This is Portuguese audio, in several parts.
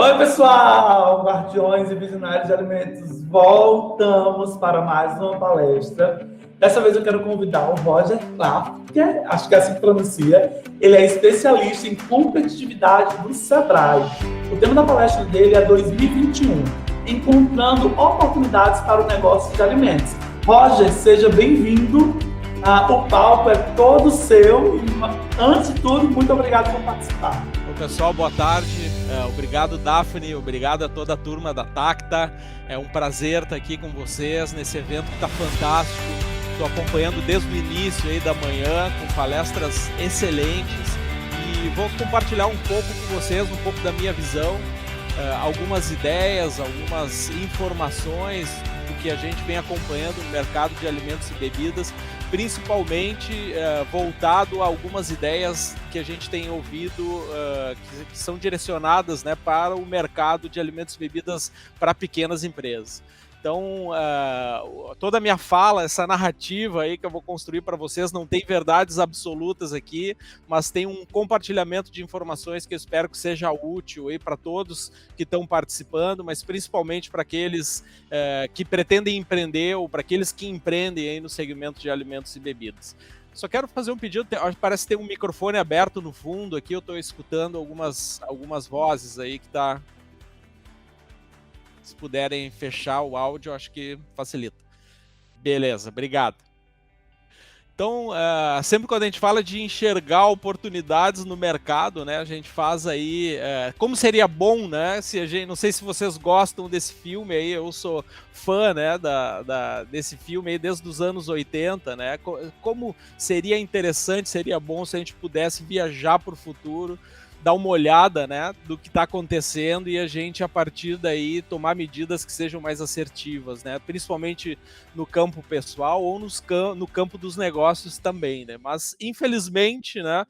Oi, pessoal, guardiões e visionários de alimentos, voltamos para mais uma palestra. Dessa vez eu quero convidar o Roger Klafker, acho que é assim que pronuncia. Ele é especialista em competitividade do Sebrae. O tema da palestra dele é 2021, encontrando oportunidades para o negócio de alimentos. Roger, seja bem-vindo. O palco é todo seu e, antes de tudo, muito obrigado por participar. Pessoal, boa tarde. Obrigado, Daphne. Obrigado a toda a turma da Tacta. É um prazer estar aqui com vocês nesse evento que está fantástico. Estou acompanhando desde o início aí da manhã com palestras excelentes e vou compartilhar um pouco com vocês, um pouco da minha visão, algumas ideias, algumas informações do que a gente vem acompanhando no mercado de alimentos e bebidas, principalmente voltado a algumas ideias que a gente tem ouvido que são direcionadas, né, para o mercado de alimentos e bebidas para pequenas empresas. Então, toda a minha fala, essa narrativa aí que eu vou construir para vocês, não tem verdades absolutas aqui, mas tem um compartilhamento de informações que eu espero que seja útil aí para todos que estão participando, mas principalmente para aqueles que pretendem empreender ou para aqueles que empreendem aí no segmento de alimentos e bebidas. Só quero fazer um pedido, parece ter um microfone aberto no fundo aqui, eu estou escutando algumas vozes aí que está... Se puderem fechar o áudio, acho que facilita. Beleza, obrigado. Então, sempre quando a gente fala de enxergar oportunidades no mercado, né, a gente faz aí... como seria bom, né, se a gente... Não sei se vocês gostam desse filme aí, eu sou fã, né, desse filme aí desde os anos 80, né, como seria interessante, seria bom se a gente pudesse viajar para o futuro, dar uma olhada, né, do que está acontecendo e a gente, a partir daí, tomar medidas que sejam mais assertivas, né, principalmente no campo pessoal ou no campo dos negócios também, né, mas infelizmente, né,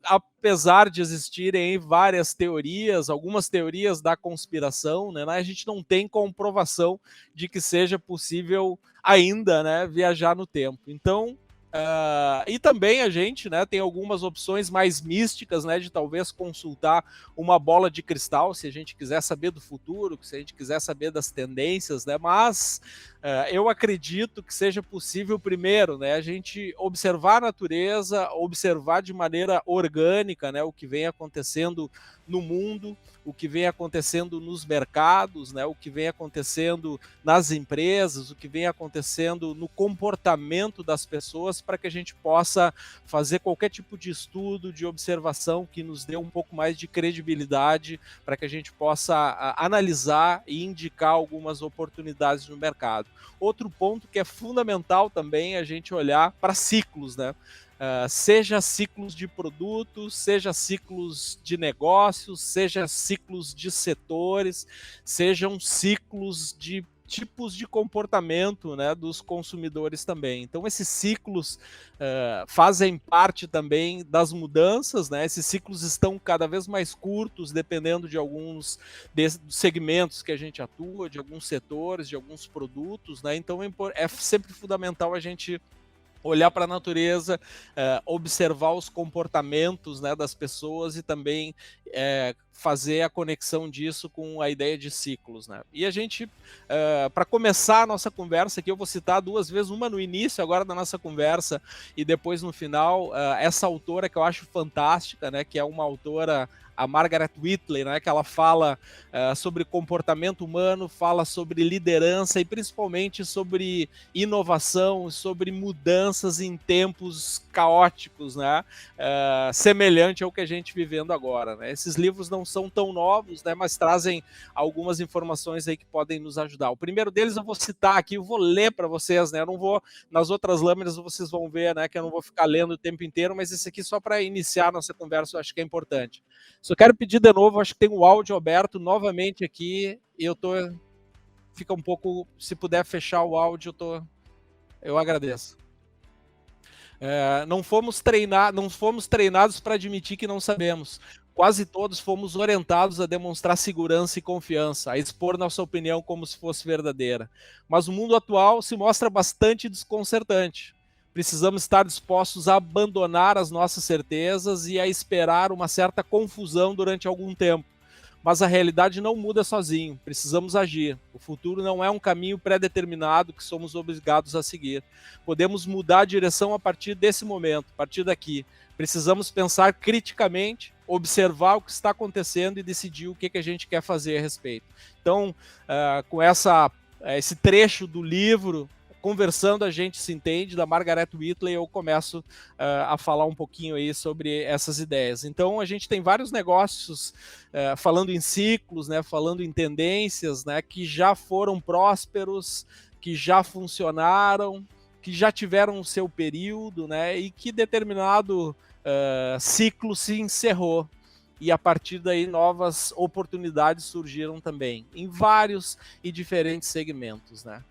apesar de existirem várias teorias, algumas teorias da conspiração, né, a gente não tem comprovação de que seja possível ainda, né, viajar no tempo. Então, e também a gente, né, tem algumas opções mais místicas, né, de talvez consultar uma bola de cristal, se a gente quiser saber do futuro, se a gente quiser saber das tendências, né, mas eu acredito que seja possível primeiro, né, a gente observar a natureza, observar de maneira orgânica, né, o que vem acontecendo no mundo, o que vem acontecendo nos mercados, né, o que vem acontecendo nas empresas, o que vem acontecendo no comportamento das pessoas, para que a gente possa fazer qualquer tipo de estudo, de observação que nos dê um pouco mais de credibilidade, para que a gente possa analisar e indicar algumas oportunidades no mercado. Outro ponto que é fundamental também é a gente olhar para ciclos, né? Seja ciclos de produtos, seja ciclos de negócios, seja ciclos de setores, sejam ciclos de tipos de comportamento, né, dos consumidores também. Então, esses ciclos fazem parte também das mudanças, né? Esses ciclos estão cada vez mais curtos, dependendo de alguns segmentos que a gente atua, de alguns setores, de alguns produtos, né? Então, é sempre fundamental a gente olhar para a natureza, observar os comportamentos, né, das pessoas e também fazer a conexão disso com a ideia de ciclos, né? E a gente, para começar a nossa conversa aqui, eu vou citar duas vezes, uma no início agora da nossa conversa e depois no final, essa autora que eu acho fantástica, né, que é uma autora, a Margaret Whitley, né, que ela fala sobre comportamento humano, fala sobre liderança e principalmente sobre inovação, sobre mudanças em tempos caóticos, né, semelhante ao que a gente vivendo agora, né. Esses livros não são tão novos, né, mas trazem algumas informações aí que podem nos ajudar. O primeiro deles eu vou citar aqui, eu vou ler para vocês, né, eu não vou, nas outras lâminas vocês vão ver, né, que eu não vou ficar lendo o tempo inteiro, mas esse aqui só para iniciar a nossa conversa eu acho que é importante. Só quero pedir de novo, acho que tem o áudio aberto novamente aqui, e fica um pouco, se puder fechar o áudio, eu agradeço. Não fomos treinados para admitir que não sabemos. Quase todos fomos orientados a demonstrar segurança e confiança, a expor nossa opinião como se fosse verdadeira. Mas o mundo atual se mostra bastante desconcertante. Precisamos estar dispostos a abandonar as nossas certezas e a esperar uma certa confusão durante algum tempo. mas a realidade não muda sozinho, precisamos agir. O futuro não é um caminho pré-determinado que somos obrigados a seguir. Podemos mudar a direção a partir desse momento, a partir daqui. Precisamos pensar criticamente, observar o que está acontecendo e decidir o que a gente quer fazer a respeito. Então, com esse trecho do livro, Conversando a Gente Se Entende, da Margaret Whitley, eu começo a falar um pouquinho aí sobre essas ideias. Então, a gente tem vários negócios falando em ciclos, né, falando em tendências, né, que já foram prósperos, que já funcionaram, que já tiveram o seu período, né, e que determinado ciclo se encerrou. E a partir daí novas oportunidades surgiram também, em vários e diferentes segmentos, né?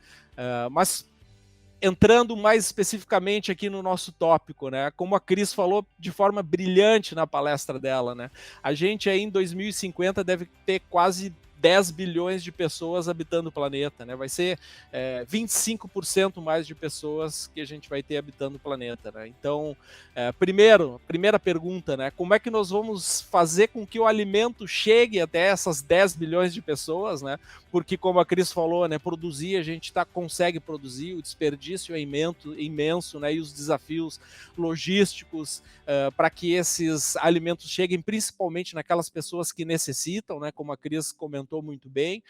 Mas entrando mais especificamente aqui no nosso tópico, né? Como a Cris falou de forma brilhante na palestra dela, né? A gente aí em 2050 deve ter quase 10 bilhões de pessoas habitando o planeta, né? Vai ser 25% mais de pessoas que a gente vai ter habitando o planeta, né? Então, primeira pergunta, né? Como é que nós vamos fazer com que o alimento chegue até essas 10 bilhões de pessoas, né? Porque, como a Cris falou, né? Produzir, a gente consegue produzir, o desperdício é imenso, né? E os desafios logísticos para que esses alimentos cheguem principalmente naquelas pessoas que necessitam, né? Como a Cris comentou muito bem.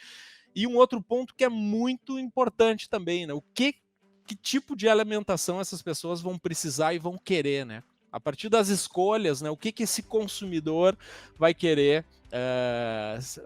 E um outro ponto que é muito importante também, né? Que tipo de alimentação essas pessoas vão precisar e vão querer, né? A partir das escolhas, né? O que esse consumidor vai querer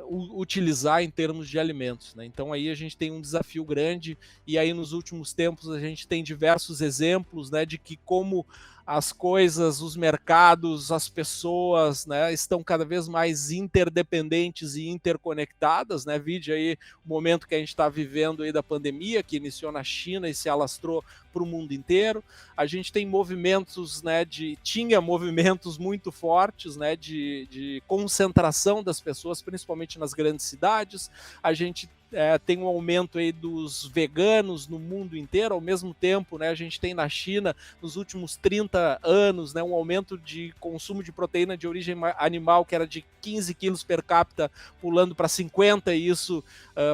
utilizar em termos de alimentos, né? Então aí a gente tem um desafio grande, e aí nos últimos tempos a gente tem diversos exemplos, né, de que como as coisas, os mercados, as pessoas, né, estão cada vez mais interdependentes e interconectadas, né? Vide aí o momento que a gente está vivendo aí da pandemia, que iniciou na China e se alastrou para o mundo inteiro. A gente tem movimentos, né, tinha movimentos muito fortes, né, de concentração das pessoas, principalmente nas grandes cidades. A gente tem um aumento aí dos veganos no mundo inteiro, ao mesmo tempo, né, a gente tem na China, nos últimos 30 anos, né, um aumento de consumo de proteína de origem animal, que era de 15 quilos per capita, pulando para 50, e isso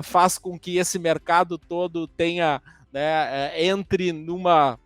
faz com que esse mercado todo tenha, né, entre numa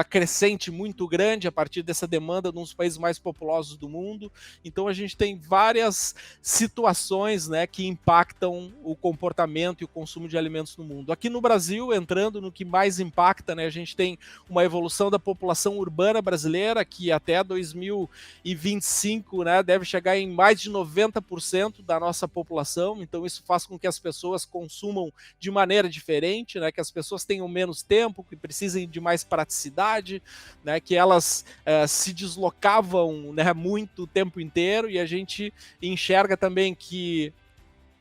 crescente muito grande a partir dessa demanda nos países mais populosos do mundo. Então a gente tem várias situações, né, que impactam o comportamento e o consumo de alimentos no mundo. Aqui no Brasil, entrando no que mais impacta, né, a gente tem uma evolução da população urbana brasileira, que até 2025, né, deve chegar em mais de 90% da nossa população. Então isso faz com que as pessoas consumam de maneira diferente, né, que as pessoas tenham menos tempo, que precisem de mais praticidade, né, que elas se deslocavam, né, muito o tempo inteiro, e a gente enxerga também que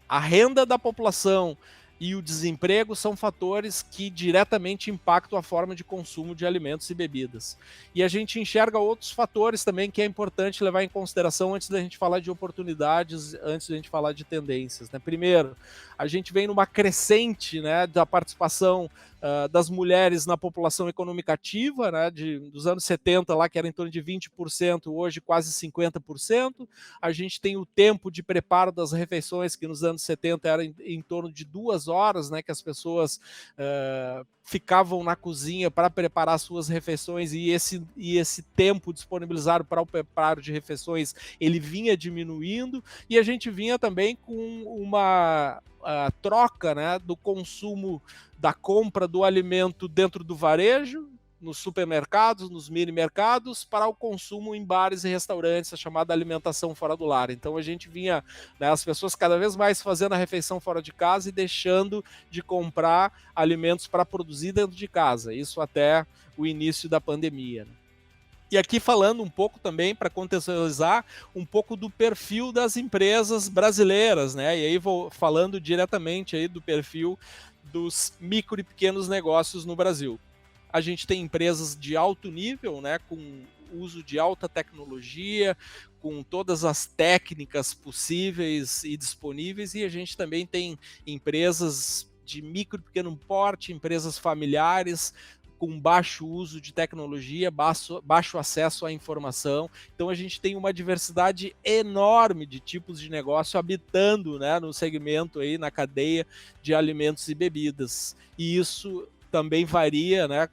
a renda da população e o desemprego são fatores que diretamente impactam a forma de consumo de alimentos e bebidas. E a gente enxerga outros fatores também que é importante levar em consideração antes da gente falar de oportunidades, antes da gente falar de tendências, né? Primeiro, a gente vem numa crescente, né, da participação das mulheres na população econômica ativa, né, dos anos 70 lá, que era em torno de 20%, hoje quase 50%. A gente tem o tempo de preparo das refeições, que nos anos 70 era em torno de 2 horas, né, que as pessoas ficavam na cozinha para preparar suas refeições, e esse tempo disponibilizado para o preparo de refeições, ele vinha diminuindo, e a gente vinha também com uma troca, né, do consumo, da compra do alimento dentro do varejo, nos supermercados, nos mini mercados, para o consumo em bares e restaurantes, a chamada alimentação fora do lar. Então a gente vinha, né, as pessoas cada vez mais fazendo a refeição fora de casa e deixando de comprar alimentos para produzir dentro de casa, isso até o início da pandemia, né? E aqui falando um pouco também, para contextualizar, um pouco do perfil das empresas brasileiras, né? E aí vou falando diretamente aí do perfil dos micro e pequenos negócios no Brasil. A gente tem empresas de alto nível, né, com uso de alta tecnologia, com todas as técnicas possíveis e disponíveis, e a gente também tem empresas de micro e pequeno porte, empresas familiares, com baixo uso de tecnologia, baixo acesso à informação. Então a gente tem uma diversidade enorme de tipos de negócio habitando, né, no segmento aí, na cadeia de alimentos e bebidas. E isso também varia, né,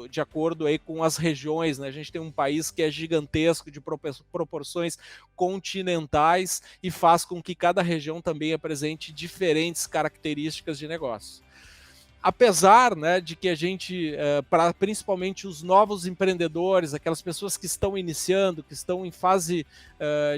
de acordo aí com as regiões, né? A gente tem um país que é gigantesco, de proporções continentais, e faz com que cada região também apresente diferentes características de negócio. Apesar, né, de que a gente, para principalmente os novos empreendedores, aquelas pessoas que estão iniciando, que estão em fase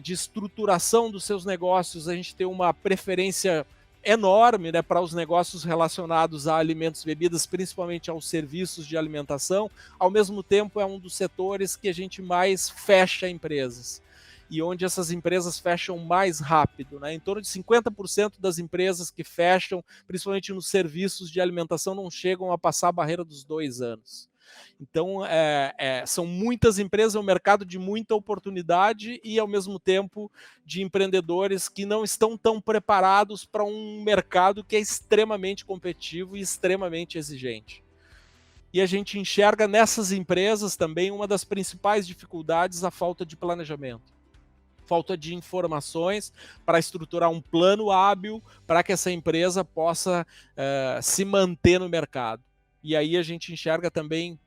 de estruturação dos seus negócios, a gente tem uma preferência enorme, né, para os negócios relacionados a alimentos e bebidas, principalmente aos serviços de alimentação. Ao mesmo tempo, é um dos setores que a gente mais fecha empresas, e onde essas empresas fecham mais rápido, né? Em torno de 50% das empresas que fecham, principalmente nos serviços de alimentação, não chegam a passar a barreira dos 2 anos. Então, são muitas empresas, é um mercado de muita oportunidade e, ao mesmo tempo, de empreendedores que não estão tão preparados para um mercado que é extremamente competitivo e extremamente exigente. E a gente enxerga nessas empresas também uma das principais dificuldades, a falta de planejamento. Falta de informações para estruturar um plano hábil para que essa empresa possa se manter no mercado. E aí a gente enxerga também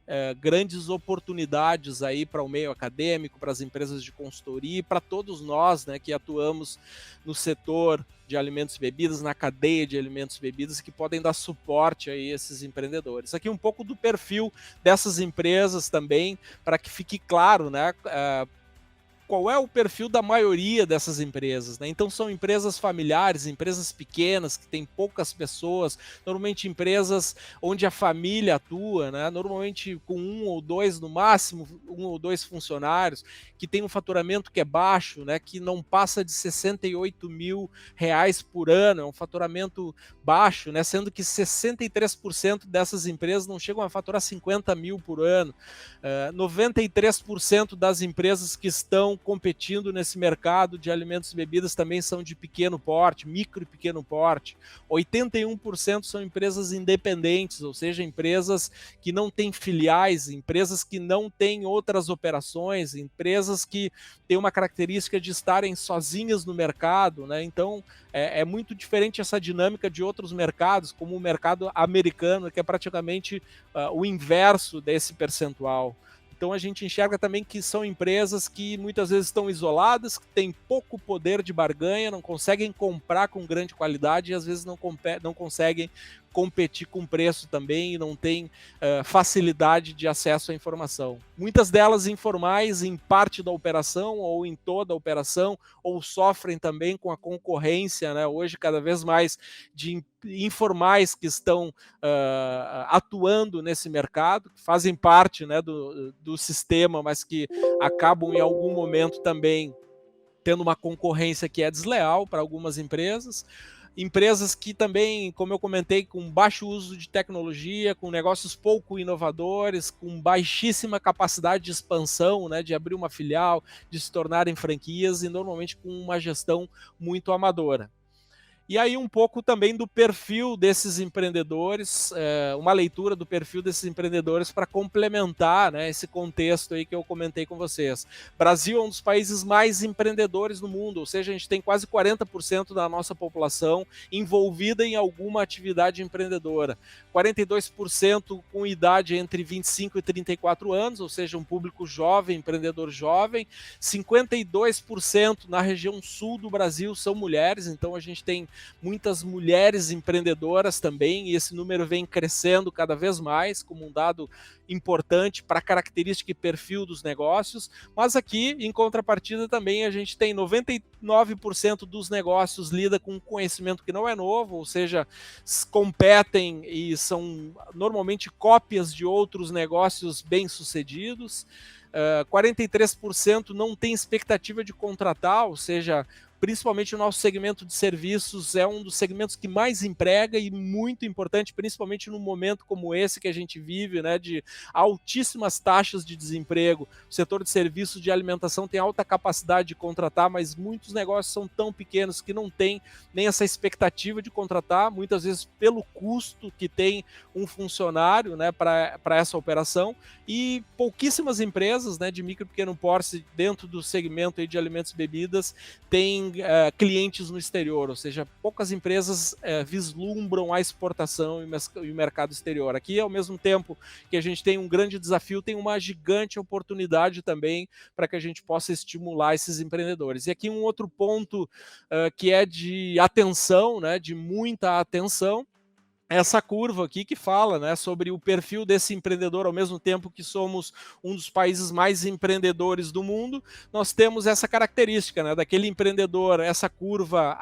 grandes oportunidades aí para o meio acadêmico, para as empresas de consultoria, para todos nós, né, que atuamos no setor de alimentos e bebidas, na cadeia de alimentos e bebidas, que podem dar suporte a esses empreendedores. Aqui um pouco do perfil dessas empresas também, para que fique claro, né, qual é o perfil da maioria dessas empresas, né? Então são empresas familiares, empresas pequenas, que têm poucas pessoas, normalmente empresas onde a família atua, né? Normalmente com 1 ou 2, no máximo 1 ou 2 funcionários, que tem um faturamento que é baixo, né? Que não passa de R$68 mil por ano, é um faturamento baixo, né? Sendo que 63% dessas empresas não chegam a faturar 50 mil por ano. 93% das empresas que estão competindo nesse mercado de alimentos e bebidas também são de pequeno porte, micro e pequeno porte. 81% são empresas independentes, ou seja, empresas que não têm filiais, empresas que não têm outras operações, empresas que têm uma característica de estarem sozinhas no mercado, né? Então, é muito diferente essa dinâmica de outros mercados, como o mercado americano, que é praticamente o inverso desse percentual. Então a gente enxerga também que são empresas que muitas vezes estão isoladas, que têm pouco poder de barganha, não conseguem comprar com grande qualidade e às vezes não conseguem competir com preço também e não tem facilidade de acesso à informação. Muitas delas informais em parte da operação ou em toda a operação, ou sofrem também com a concorrência, né, hoje cada vez mais de informais que estão atuando nesse mercado, que fazem parte, né, do sistema, mas que acabam em algum momento também tendo uma concorrência que é desleal para algumas empresas. Empresas que também, como eu comentei, com baixo uso de tecnologia, com negócios pouco inovadores, com baixíssima capacidade de expansão, né, de abrir uma filial, de se tornarem franquias e normalmente com uma gestão muito amadora. E aí um pouco também do perfil desses empreendedores, uma leitura do perfil desses empreendedores para complementar, né, esse contexto aí que eu comentei com vocês. Brasil é um dos países mais empreendedores do mundo, ou seja, a gente tem quase 40% da nossa população envolvida em alguma atividade empreendedora. 42% com idade entre 25 e 34 anos, ou seja, um público jovem, empreendedor jovem. 52% na região sul do Brasil são mulheres, então a gente tem muitas mulheres empreendedoras também, e esse número vem crescendo cada vez mais, como um dado importante para a característica e perfil dos negócios. Mas aqui, em contrapartida, também a gente tem 99% dos negócios lida com conhecimento que não é novo, ou seja, competem e são normalmente cópias de outros negócios bem-sucedidos. 43% não tem expectativa de contratar, ou seja, principalmente o nosso segmento de serviços é um dos segmentos que mais emprega e muito importante, principalmente num momento como esse que a gente vive, né, de altíssimas taxas de desemprego. O setor de serviços de alimentação tem alta capacidade de contratar, mas muitos negócios são tão pequenos que não tem nem essa expectativa de contratar, muitas vezes pelo custo que tem um funcionário, né, para essa operação, e pouquíssimas empresas, né, de micro e pequeno porte dentro do segmento aí de alimentos e bebidas têm clientes no exterior, ou seja, poucas empresas vislumbram a exportação e o mercado exterior. Aqui, ao mesmo tempo que a gente tem um grande desafio, tem uma gigante oportunidade também para que a gente possa estimular esses empreendedores. E aqui um outro ponto que é de atenção, né, de muita atenção, essa curva aqui que fala, né, sobre o perfil desse empreendedor. Ao mesmo tempo que somos um dos países mais empreendedores do mundo, nós temos essa característica, né, daquele empreendedor, essa curva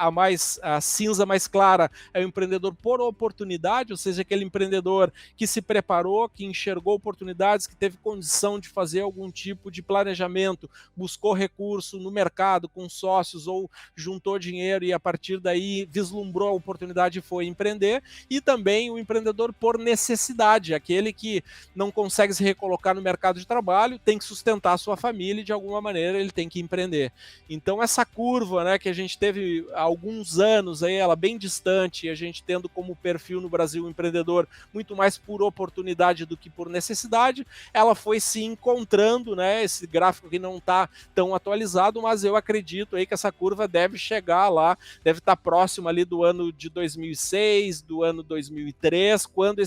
a cinza mais clara é o empreendedor por oportunidade, ou seja, aquele empreendedor que se preparou, que enxergou oportunidades, que teve condição de fazer algum tipo de planejamento, buscou recurso no mercado com sócios ou juntou dinheiro e a partir daí vislumbrou a oportunidade e foi empreender. E também o empreendedor por necessidade, aquele que não consegue se recolocar no mercado de trabalho, tem que sustentar a sua família e de alguma maneira ele tem que empreender. Então essa curva, né, que a gente teve há alguns anos, aí, ela bem distante, a gente tendo como perfil no Brasil o empreendedor muito mais por oportunidade do que por necessidade, ela foi se encontrando, né, esse gráfico aqui não está tão atualizado, mas eu acredito aí que essa curva deve chegar lá, deve estar próximo ali do ano de 2006, do ano 2003, quando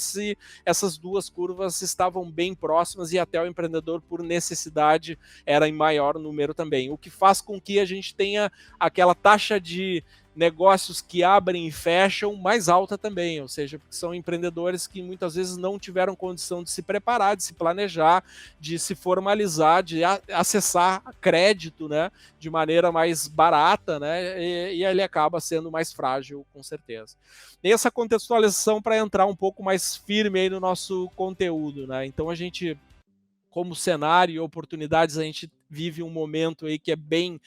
essas duas curvas estavam bem próximas e até o empreendedor por necessidade era em maior número também, o que faz com que a gente tenha aquela taxa de negócios que abrem e fecham mais alta também, ou seja, porque são empreendedores que muitas vezes não tiveram condição de se preparar, de se planejar, de se formalizar, de acessar crédito, né, de maneira mais barata, né, e ele acaba sendo mais frágil, com certeza. E essa contextualização para entrar um pouco mais firme aí no nosso conteúdo, né, então a gente, como cenário e oportunidades, a gente vive um momento aí que é bem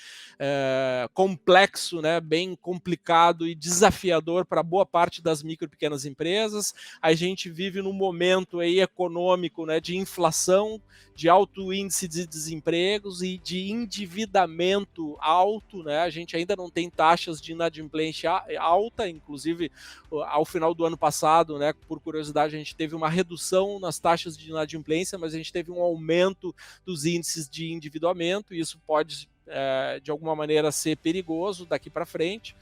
complexo, né, bem complicado e desafiador para boa parte das micro e pequenas empresas. A gente vive num momento aí econômico, né, de inflação, de alto índice de desempregos e de endividamento alto, né? A gente ainda não tem taxas de inadimplência alta, inclusive ao final do ano passado, né, por curiosidade, a gente teve uma redução nas taxas de inadimplência, mas a gente teve um aumento dos índices de endividamento, e isso pode de alguma maneira ser perigoso daqui para frente.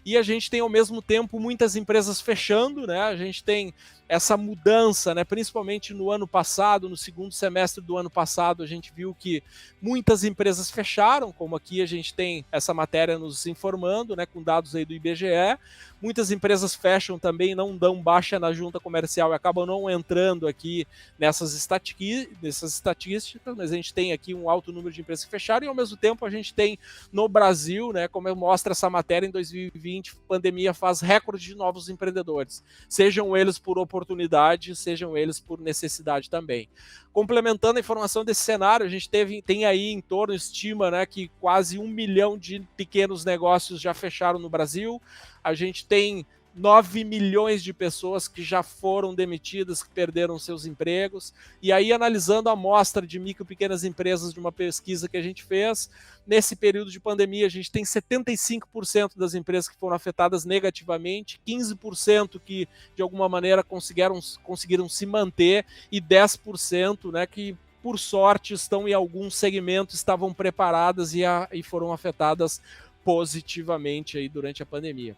E a gente tem ao mesmo tempo muitas empresas fechando, né? A gente tem essa mudança, né? Principalmente no ano passado, no segundo semestre do ano passado, a gente viu que muitas empresas fecharam, como aqui a gente tem essa matéria nos informando, né? Com dados aí do IBGE. Muitas empresas fecham também, não dão baixa na junta comercial e acabam não entrando aqui nessas estatísticas, mas a gente tem aqui um alto número de empresas que fecharam e ao mesmo tempo a gente tem no Brasil, né, como mostra essa matéria, em 2020, a pandemia faz recorde de novos empreendedores, sejam eles por oportunidade, sejam eles por necessidade também. Complementando a informação desse cenário, a gente tem aí em torno, estima, né, que quase 1 milhão de pequenos negócios já fecharam no Brasil. A gente tem 9 milhões de pessoas que já foram demitidas, que perderam seus empregos. E aí, analisando a amostra de micro e pequenas empresas de uma pesquisa que a gente fez, nesse período de pandemia, a gente tem 75% das empresas que foram afetadas negativamente, 15% que, de alguma maneira, conseguiram se manter e 10%, né, que, por sorte, estão em algum segmento, estavam preparadas e foram afetadas positivamente aí durante a pandemia.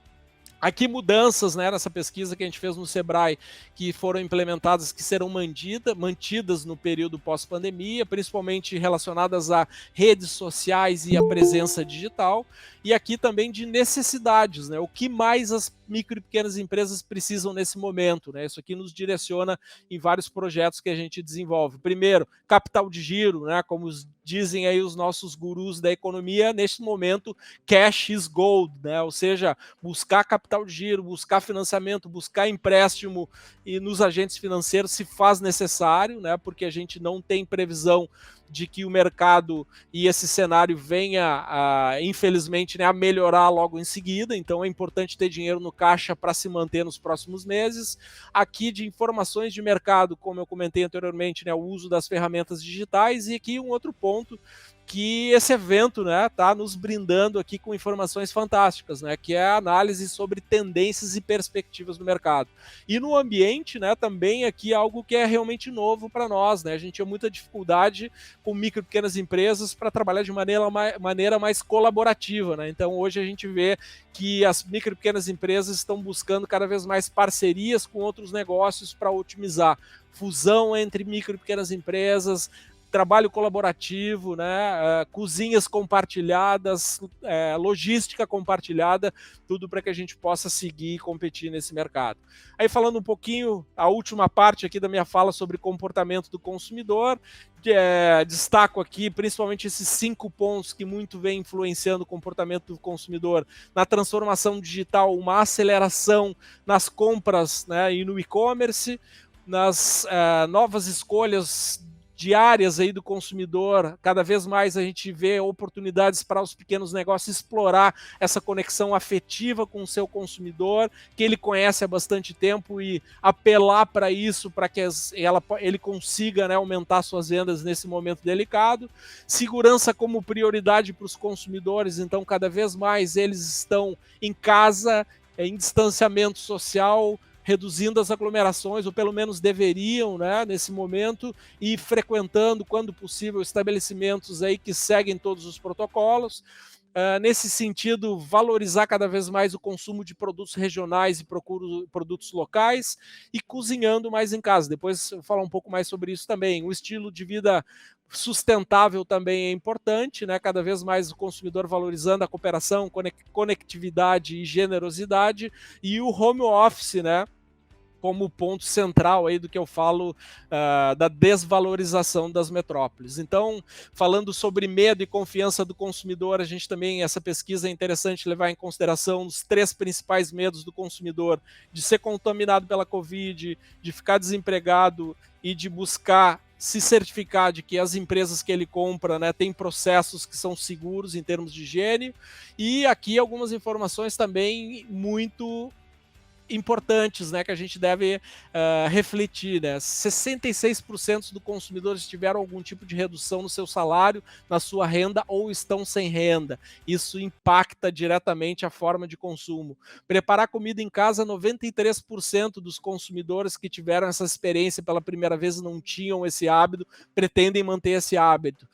Aqui mudanças, né, nessa pesquisa que a gente fez no Sebrae, que foram implementadas, que serão mantidas no período pós-pandemia, principalmente relacionadas a redes sociais e a presença digital, e aqui também de necessidades, né, o que mais as micro e pequenas empresas precisam nesse momento, né? Isso aqui nos direciona em vários projetos que a gente desenvolve. Primeiro, capital de giro, né? Como dizem aí os nossos gurus da economia, neste momento, cash is gold, né? Ou seja, buscar capital de giro, buscar financiamento, buscar empréstimo e nos agentes financeiros se faz necessário, né? Porque a gente não tem previsão de que o mercado e esse cenário venha, infelizmente, né, a melhorar logo em seguida. Então é importante ter dinheiro no caixa para se manter nos próximos meses. Aqui de informações de mercado, como eu comentei anteriormente, né, o uso das ferramentas digitais. E aqui um outro ponto, que esse evento, né, tá nos brindando aqui com informações fantásticas, né, que é a análise sobre tendências e perspectivas do mercado. E no ambiente, né, também aqui algo que é realmente novo para nós, né, a gente tinha muita dificuldade com micro e pequenas empresas para trabalhar de maneira mais colaborativa, né, então hoje a gente vê que as micro e pequenas empresas estão buscando cada vez mais parcerias com outros negócios para otimizar fusão entre micro e pequenas empresas, trabalho colaborativo, né, cozinhas compartilhadas, logística compartilhada, tudo para que a gente possa seguir e competir nesse mercado. Aí falando um pouquinho, a última parte aqui da minha fala sobre comportamento do consumidor, destaco aqui principalmente esses 5 pontos que muito vem influenciando o comportamento do consumidor na transformação digital, uma aceleração nas compras, né, e no e-commerce, nas novas escolhas diárias aí do consumidor. Cada vez mais a gente vê oportunidades para os pequenos negócios explorar essa conexão afetiva com o seu consumidor, que ele conhece há bastante tempo, e apelar para isso, para que ele consiga, né, aumentar suas vendas nesse momento delicado. Segurança como prioridade para os consumidores, então cada vez mais eles estão em casa, em distanciamento social, reduzindo as aglomerações, ou pelo menos deveriam, né, nesse momento, e frequentando, quando possível, estabelecimentos aí que seguem todos os protocolos. Nesse sentido, valorizar cada vez mais o consumo de produtos regionais e produtos locais, e cozinhando mais em casa. Depois eu vou falar um pouco mais sobre isso também. O estilo de vida sustentável também é importante, né? Cada vez mais o consumidor valorizando a cooperação, conectividade e generosidade, e o home office, né, como ponto central aí do que eu falo da desvalorização das metrópoles. Então, falando sobre medo e confiança do consumidor, a gente também, essa pesquisa é interessante levar em consideração os 3 principais medos do consumidor: de ser contaminado pela Covid, de ficar desempregado e de buscar se certificar de que as empresas que ele compra, né, têm processos que são seguros em termos de higiene. E aqui algumas informações também muito importantes, né, que a gente deve refletir, né? 66% dos consumidores tiveram algum tipo de redução no seu salário, na sua renda, ou estão sem renda. Isso impacta diretamente a forma de consumo. Preparar comida em casa, 93% dos consumidores que tiveram essa experiência pela primeira vez não tinham esse hábito, pretendem manter esse hábito.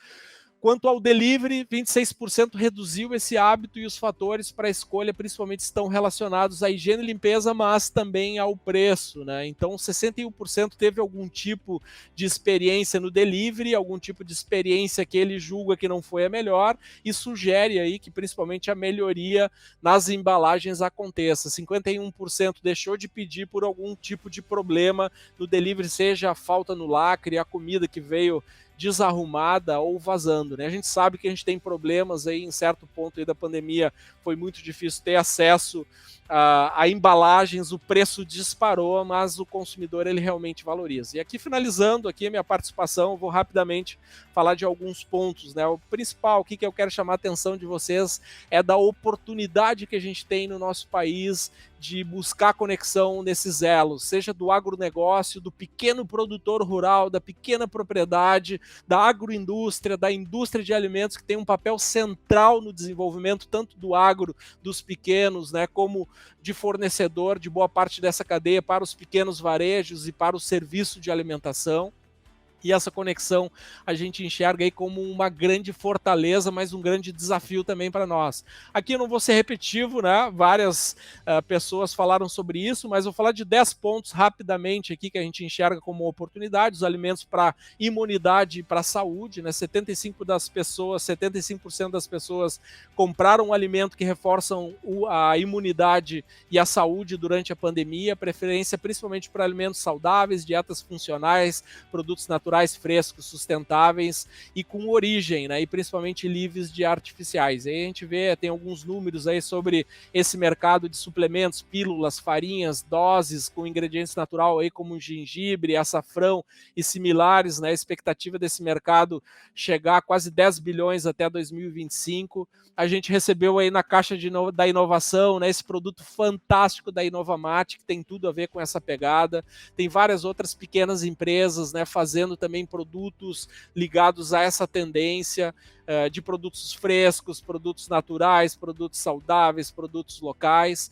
Quanto ao delivery, 26% reduziu esse hábito, e os fatores para a escolha principalmente estão relacionados à higiene e limpeza, mas também ao preço, né? Então, 61% teve algum tipo de experiência no delivery, algum tipo de experiência que ele julga que não foi a melhor, e sugere aí que principalmente a melhoria nas embalagens aconteça. 51% deixou de pedir por algum tipo de problema no delivery, seja a falta no lacre, a comida que veio desarrumada ou vazando, né? A gente sabe que a gente tem problemas aí, em certo ponto aí da pandemia foi muito difícil ter acesso a embalagens, o preço disparou, mas o consumidor ele realmente valoriza. E aqui, finalizando aqui a minha participação, vou rapidamente falar de alguns pontos, né? O principal aqui que eu quero chamar a atenção de vocês é da oportunidade que a gente tem no nosso país de buscar conexão nesses elos, seja do agronegócio, do pequeno produtor rural, da pequena propriedade, da agroindústria, da indústria de alimentos, que tem um papel central no desenvolvimento tanto do agro, dos pequenos, né, como de fornecedor de boa parte dessa cadeia para os pequenos varejos e para o serviço de alimentação. E essa conexão a gente enxerga aí como uma grande fortaleza, mas um grande desafio também para nós. Aqui eu não vou ser repetitivo, né? Várias pessoas falaram sobre isso, mas vou falar de 10 pontos rapidamente aqui que a gente enxerga como oportunidade: os alimentos para imunidade e para saúde, né? 75% das pessoas compraram um alimento que reforçam a imunidade e a saúde durante a pandemia, preferência principalmente para alimentos saudáveis, dietas funcionais, produtos naturais naturais, frescos, sustentáveis e com origem, né, e principalmente livres de artificiais. Aí a gente vê, tem alguns números aí sobre esse mercado de suplementos, pílulas, farinhas, doses com ingredientes naturais aí como gengibre, açafrão e similares, né, a expectativa desse mercado chegar a quase 10 bilhões até 2025. A gente recebeu aí na caixa da inovação, né, esse produto fantástico da Inovamate, que tem tudo a ver com essa pegada. Tem várias outras pequenas empresas, né, fazendo também produtos ligados a essa tendência de produtos frescos, produtos naturais, produtos saudáveis, produtos locais.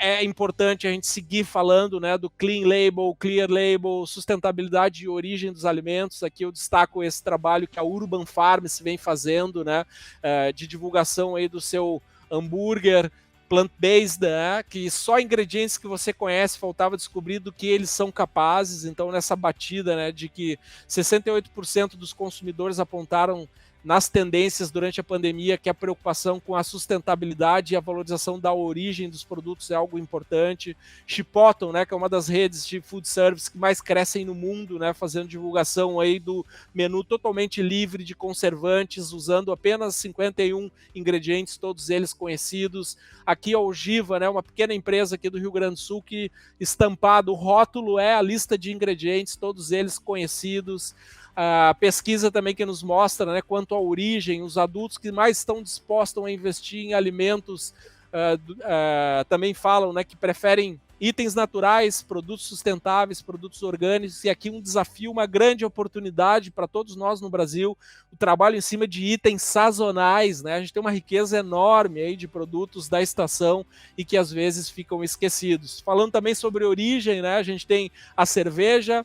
É importante a gente seguir falando, né, do Clean Label, Clear Label, sustentabilidade e origem dos alimentos. Aqui eu destaco esse trabalho que a Urban Farms vem fazendo, né, de divulgação aí do seu hambúrguer plant-based, né, que só ingredientes que você conhece faltava descobrir do que eles são capazes. Então, nessa batida, né, de que 68% dos consumidores apontaram nas tendências durante a pandemia que a preocupação com a sustentabilidade e a valorização da origem dos produtos é algo importante. Chipotle, né, que é uma das redes de food service que mais crescem no mundo, né, fazendo divulgação aí do menu totalmente livre de conservantes, usando apenas 51 ingredientes, todos eles conhecidos. Aqui a Ogiva, né, uma pequena empresa aqui do Rio Grande do Sul que estampado o rótulo é a lista de ingredientes, todos eles conhecidos. A pesquisa também que nos mostra, né, quanto à origem, os adultos que mais estão dispostos a investir em alimentos também falam, né, que preferem itens naturais, produtos sustentáveis, produtos orgânicos, e aqui um desafio, uma grande oportunidade para todos nós no Brasil, o trabalho em cima de itens sazonais, né? A gente tem uma riqueza enorme aí de produtos da estação e que às vezes ficam esquecidos. Falando também sobre origem, né? A gente tem a cerveja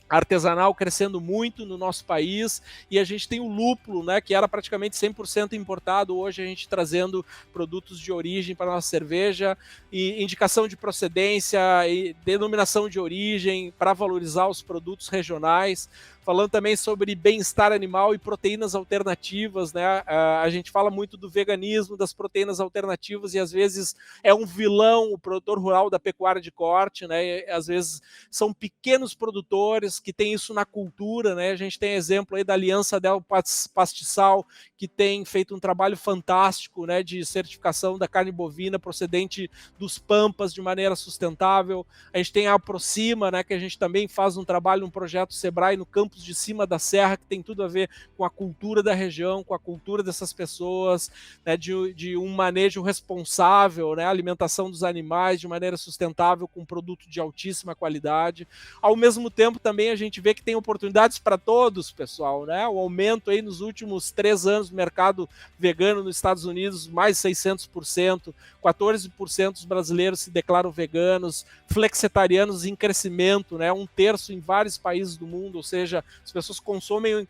artesanal crescendo muito no nosso país, e a gente tem o lúpulo, né, que era praticamente 100% importado, hoje a gente trazendo produtos de origem para a nossa cerveja, e indicação de procedência e denominação de origem para valorizar os produtos regionais. Falando também sobre bem-estar animal e proteínas alternativas, né? A gente fala muito do veganismo, das proteínas alternativas, e às vezes é um vilão o produtor rural da pecuária de corte, né? E, às vezes são pequenos produtores que têm isso na cultura, né? A gente tem exemplo aí da Aliança del Pastiçal, que tem feito um trabalho fantástico, né, de certificação da carne bovina procedente dos pampas de maneira sustentável. A gente tem a Aproxima, né, que a gente também faz um trabalho, um projeto Sebrae no Campos de Cima da Serra, que tem tudo a ver com a cultura da região, com a cultura dessas pessoas, né, de um manejo responsável, né, alimentação dos animais de maneira sustentável, com produto de altíssima qualidade. Ao mesmo tempo, também a gente vê que tem oportunidades para todos, pessoal, né? O aumento aí nos últimos 3 anos do mercado vegano nos Estados Unidos, mais 600%, 14% dos brasileiros se declaram veganos, flexitarianos em crescimento, né? 1/3 em vários países do mundo, ou seja, as pessoas consomem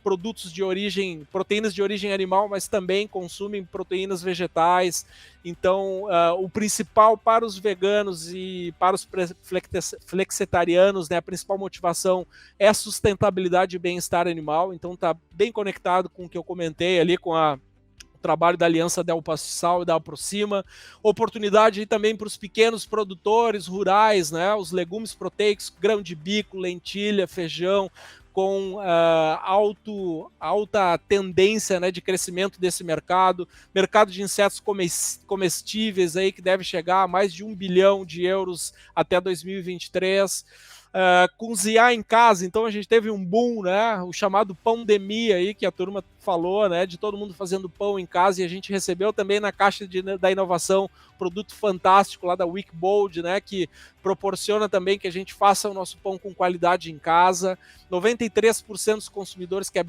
produtos de origem, proteínas de origem animal, mas também consumem proteínas vegetais. Então, o principal para os veganos e para os flexitarianos, né, a principal motivação é a sustentabilidade e bem-estar animal. Então, está bem conectado com o que eu comentei ali, com o trabalho da Aliança del Pastiçal e da Aproxima. Oportunidade aí também para os pequenos produtores rurais, né, os legumes proteicos, grão de bico, lentilha, feijão, com alta tendência, né, de crescimento desse mercado de insetos comestíveis aí, que deve chegar a mais de 1 bilhão de euros até 2023. Cozinhar em casa, então a gente teve um boom, né, o chamado pandemia aí, que a turma falou, né, de todo mundo fazendo pão em casa, e a gente recebeu também na caixa da inovação produto fantástico lá da Wickbold, né, que proporciona também que a gente faça o nosso pão com qualidade em casa. 93% dos consumidores que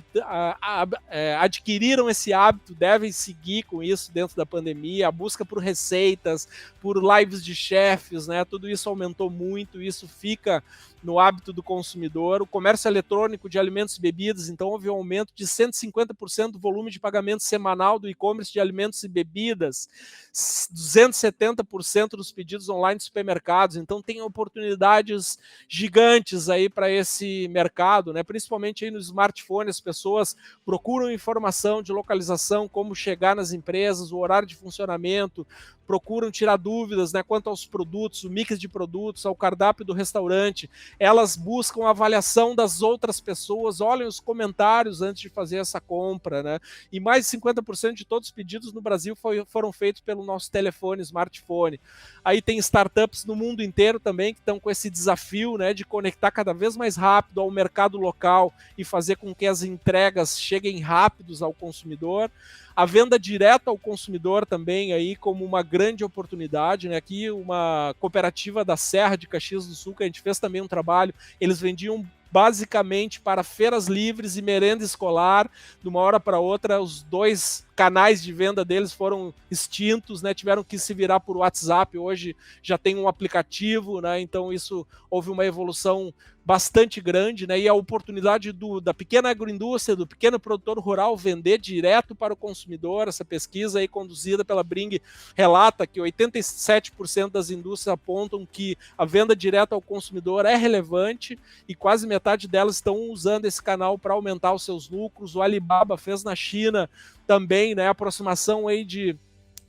adquiriram esse hábito devem seguir com isso dentro da pandemia. A busca por receitas, por lives de chefes, né, tudo isso aumentou muito, isso fica no hábito do consumidor. O comércio eletrônico de alimentos e bebidas, então houve um aumento de 150% do volume de pagamento semanal do e-commerce de alimentos e bebidas, 270% dos pedidos online de supermercados. Então tem oportunidades gigantes aí para esse mercado, né? Principalmente aí no smartphone, as pessoas procuram informação de localização, como chegar nas empresas, o horário de funcionamento, procuram tirar dúvidas, né, quanto aos produtos, o mix de produtos, ao cardápio do restaurante. elas buscam a avaliação das outras pessoas, olhem os comentários antes de fazer essa compra, né? E mais de 50% de todos os pedidos no Brasil foram feitos pelo nosso telefone, smartphone. Aí tem startups no mundo inteiro também que estão com esse desafio, né, de conectar cada vez mais rápido ao mercado local e fazer com que as entregas cheguem rápidos ao consumidor. A venda direta ao consumidor também aí como uma grande oportunidade, né? Aqui uma cooperativa da Serra de Caxias do Sul, que a gente fez também um trabalho, eles vendiam basicamente para feiras livres e merenda escolar. De uma hora para outra, os 2 canais de venda deles foram extintos, né? Tiveram que se virar por WhatsApp. Hoje já tem um aplicativo, né? Então isso houve uma evolução bastante grande, né? E a oportunidade da pequena agroindústria, do pequeno produtor rural vender direto para o consumidor. Essa pesquisa aí conduzida pela Bring relata que 87% das indústrias apontam que a venda direta ao consumidor é relevante e quase metade delas estão usando esse canal para aumentar os seus lucros. O Alibaba fez na China também, né, aproximação aí de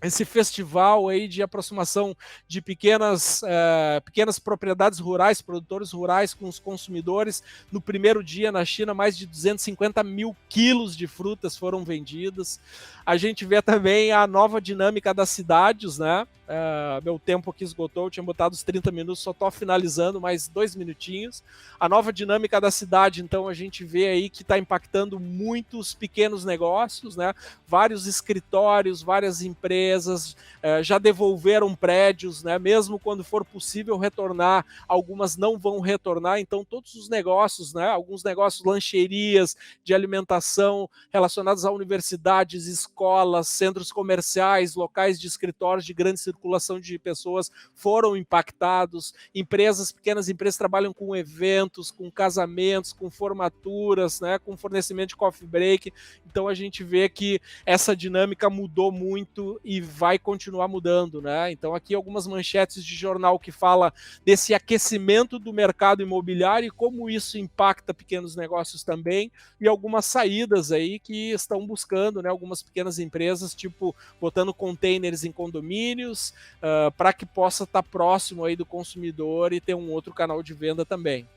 esse festival aí de aproximação de pequenas propriedades rurais, produtores rurais com os consumidores. No primeiro dia na China, mais de 250 mil quilos de frutas foram vendidas. A gente vê também a nova dinâmica das cidades, né? Meu tempo aqui esgotou, eu tinha botado os 30 minutos, só estou finalizando mais 2 minutinhos. A nova dinâmica da cidade, então, a gente vê aí que está impactando muitos pequenos negócios, né? Vários escritórios, várias empresas já devolveram prédios, né? Mesmo quando for possível retornar, algumas não vão retornar, então todos os negócios, né? Alguns negócios, lancherias de alimentação relacionados a universidades, escolas, centros comerciais, locais de escritórios de grande circulação de pessoas foram impactados. Pequenas empresas trabalham com eventos, com casamentos, com formaturas, né, com fornecimento de coffee break. Então a gente vê que essa dinâmica mudou muito e vai continuar mudando, né? Então aqui algumas manchetes de jornal que fala desse aquecimento do mercado imobiliário e como isso impacta pequenos negócios também, e algumas saídas aí que estão buscando, né, algumas pequenas empresas, tipo botando containers em condomínios, para que possa estar próximo aí do consumidor e ter um outro canal de venda também.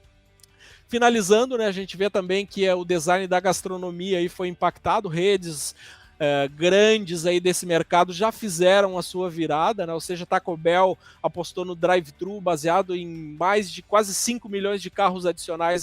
Finalizando, né, a gente vê também que o design da gastronomia aí foi impactado, redes grandes aí desse mercado já fizeram a sua virada, né? Ou seja, Taco Bell apostou no drive-thru baseado em mais de quase 5 milhões de carros adicionais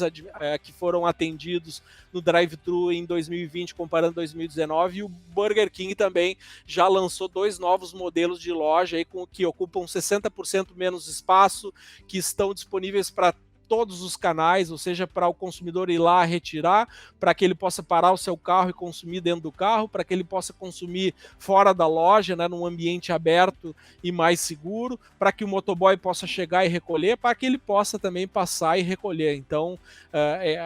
que foram atendidos no drive-thru em 2020 comparando 2019, e o Burger King também já lançou 2 novos modelos de loja aí que ocupam 60% menos espaço, que estão disponíveis para todos os canais, ou seja, para o consumidor ir lá retirar, para que ele possa parar o seu carro e consumir dentro do carro, para que ele possa consumir fora da loja, né, num ambiente aberto e mais seguro, para que o motoboy possa chegar e recolher, para que ele possa também passar e recolher. Então,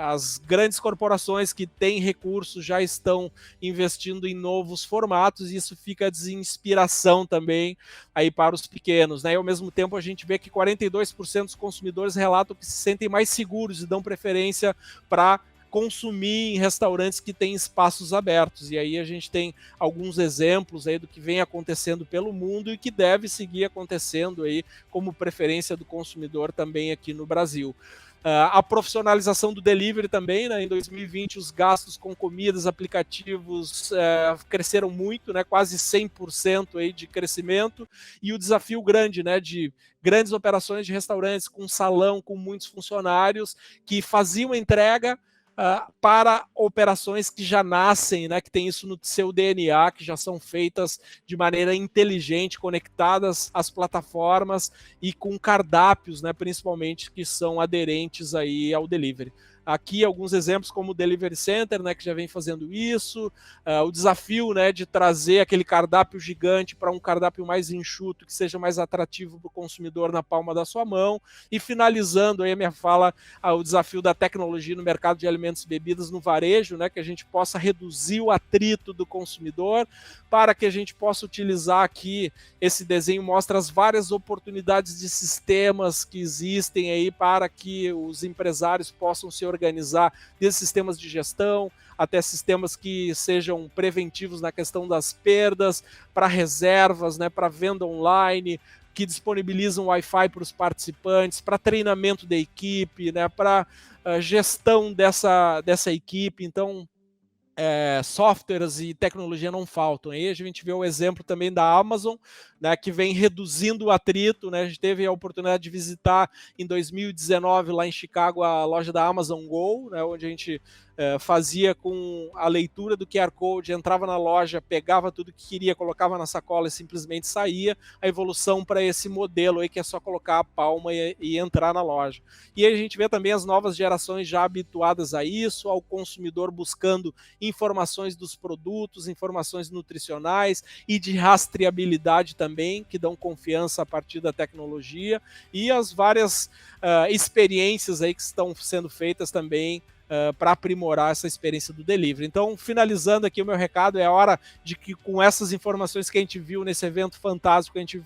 as grandes corporações que têm recursos já estão investindo em novos formatos, e isso fica de inspiração também aí para os pequenos, né? E ao mesmo tempo a gente vê que 42% dos consumidores relatam que se sentem mais seguros e dão preferência para consumir em restaurantes que têm espaços abertos. E aí a gente tem alguns exemplos aí do que vem acontecendo pelo mundo e que deve seguir acontecendo aí como preferência do consumidor também aqui no Brasil. A profissionalização do delivery também, né? Em 2020 os gastos com comidas, aplicativos cresceram muito, né? Quase 100% aí de crescimento, e o desafio grande, né? De grandes operações de restaurantes com salão, com muitos funcionários que faziam a entrega para operações que já nascem, né, que tem isso no seu DNA, que já são feitas de maneira inteligente, conectadas às plataformas e com cardápios, né, principalmente, que são aderentes aí ao delivery. Aqui alguns exemplos como o Delivery Center, né, que já vem fazendo isso, o desafio, né, de trazer aquele cardápio gigante para um cardápio mais enxuto, que seja mais atrativo para o consumidor na palma da sua mão. E finalizando aí a minha fala, o desafio da tecnologia no mercado de alimentos e bebidas no varejo, né, que a gente possa reduzir o atrito do consumidor, para que a gente possa utilizar aqui, esse desenho mostra as várias oportunidades de sistemas que existem aí para que os empresários possam se organizar, desde sistemas de gestão até sistemas que sejam preventivos na questão das perdas, para reservas, né, para venda online, que disponibilizam Wi-Fi para os participantes, para treinamento da equipe, né, para gestão dessa equipe. Então, softwares e tecnologia não faltam. Aí a gente vê o exemplo também da Amazon, né, que vem reduzindo o atrito, né? A gente teve a oportunidade de visitar em 2019 lá em Chicago a loja da Amazon Go, né, onde a gente fazia com a leitura do QR Code, entrava na loja, pegava tudo que queria, colocava na sacola e simplesmente saía. A evolução para esse modelo aí que é só colocar a palma e entrar na loja. E aí a gente vê também as novas gerações já habituadas a isso, ao consumidor buscando informações dos produtos, informações nutricionais e de rastreabilidade também, que dão confiança a partir da tecnologia, e as várias experiências aí que estão sendo feitas também para aprimorar essa experiência do delivery. Então, finalizando aqui o meu recado, é a hora de que com essas informações que a gente viu nesse evento fantástico, a gente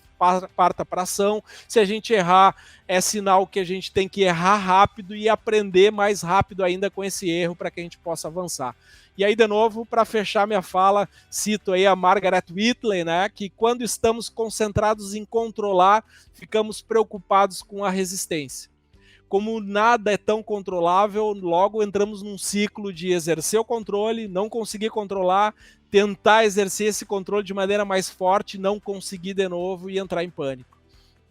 parta para ação. Se a gente errar, é sinal que a gente tem que errar rápido e aprender mais rápido ainda com esse erro para que a gente possa avançar. E aí, de novo, para fechar minha fala, cito aí a Margaret Whitley, né, que quando estamos concentrados em controlar, ficamos preocupados com a resistência. Como nada é tão controlável, logo entramos num ciclo de exercer o controle, não conseguir controlar, tentar exercer esse controle de maneira mais forte, não conseguir de novo e entrar em pânico.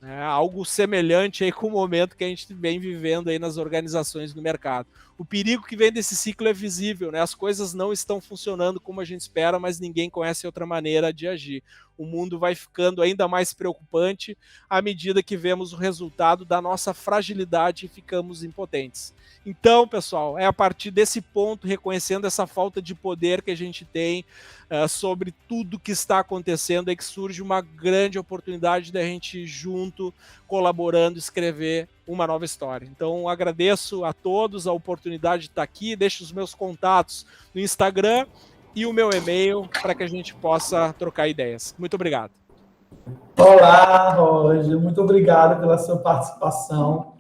É algo semelhante aí com o momento que a gente vem vivendo aí nas organizações do mercado. O perigo que vem desse ciclo é visível, né? As coisas não estão funcionando como a gente espera, mas ninguém conhece outra maneira de agir. O mundo vai ficando ainda mais preocupante à medida que vemos o resultado da nossa fragilidade e ficamos impotentes. Então, pessoal, é a partir desse ponto, reconhecendo essa falta de poder que a gente tem sobre tudo que está acontecendo, é que surge uma grande oportunidade da gente junto, colaborando, escrever uma nova história. Então, agradeço a todos a oportunidade de estar aqui, deixo os meus contatos no Instagram e o meu e-mail para que a gente possa trocar ideias. Muito obrigado. Olá, Roger. Muito obrigado pela sua participação.